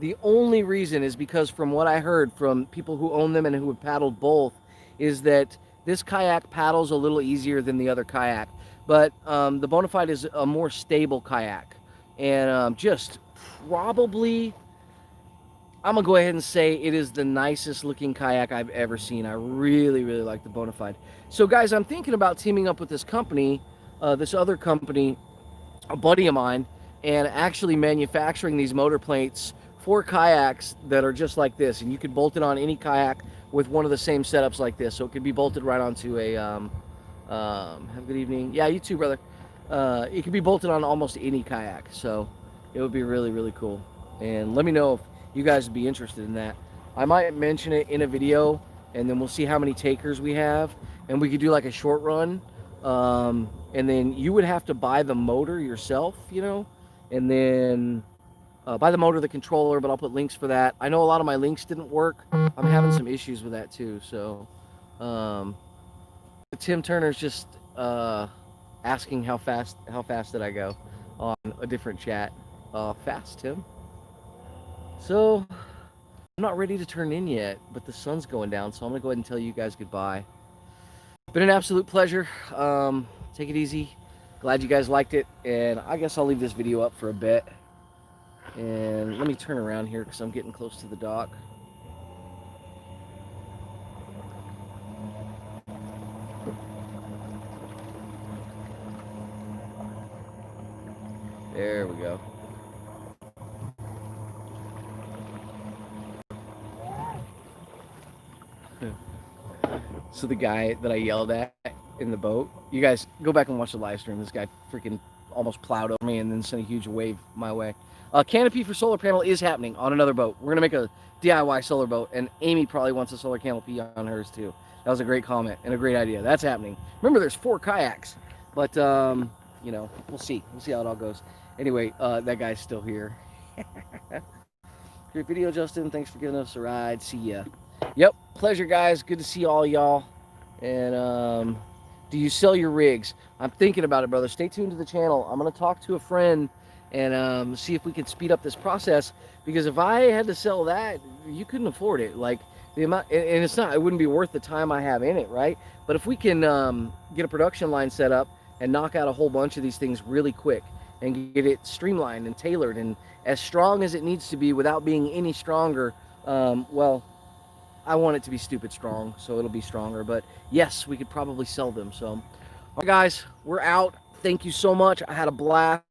The only reason is because from what I heard from people who own them and who have paddled both, is that this kayak paddles a little easier than the other kayak. But the Bonafide is a more stable kayak. And just probably, I'm going to go ahead and say it is the nicest looking kayak I've ever seen. I really, really like the Bonafide. So guys, I'm thinking about teaming up with this company, this other company, a buddy of mine, and actually manufacturing these motor plates for kayaks that are just like this. And you could bolt it on any kayak with one of the same setups like this. So it could be bolted right onto a, have a good evening. Yeah, you too, brother. It could be bolted on almost any kayak. So it would be really, really cool. And let me know if you guys would be interested in that. I might mention it in a video, and then we'll see how many takers we have. And we could do like a short run. And then you would have to buy the motor yourself, you know, and then buy the motor, the controller, but I'll put links for that. I know a lot of my links didn't work. I'm having some issues with that too. So um, Tim Turner's just asking how fast did I go on a different chat. Fast, Tim. So I'm not ready to turn in yet, but the sun's going down, so I'm gonna go ahead and tell you guys goodbye. Been an absolute pleasure. Take it easy. Glad you guys liked it, and I guess I'll leave this video up for a bit. And let me turn around here because I'm getting close to the dock. There we go. So the guy that I yelled at in the boat, you guys go back and watch the live stream. This guy freaking almost plowed over me and then sent a huge wave my way. Canopy for solar panel is happening on another boat. We're gonna make a DIY solar boat, and Amy probably wants a solar canopy on hers too. That was a great comment and a great idea. That's happening. Remember, there's 4 kayaks, but you know, we'll see. We'll see how it all goes. Anyway, that guy's still here. Great video, Justin. Thanks for giving us a ride. See ya. Yep, pleasure, guys. Good to see all y'all. And do you sell your rigs? I'm thinking about it, brother. Stay tuned to the channel. I'm gonna talk to a friend and see if we can speed up this process, because if I had to sell that, you couldn't afford it. Like the amount, and it's not, it wouldn't be worth the time I have in it, right? But if we can get a production line set up and knock out a whole bunch of these things really quick and get it streamlined and tailored and as strong as it needs to be without being any stronger, well, I want it to be stupid strong, so it'll be stronger. But yes, we could probably sell them. So, all right, guys, we're out. Thank you so much. I had a blast.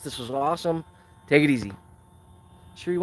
This was awesome. Take it easy. Sure you want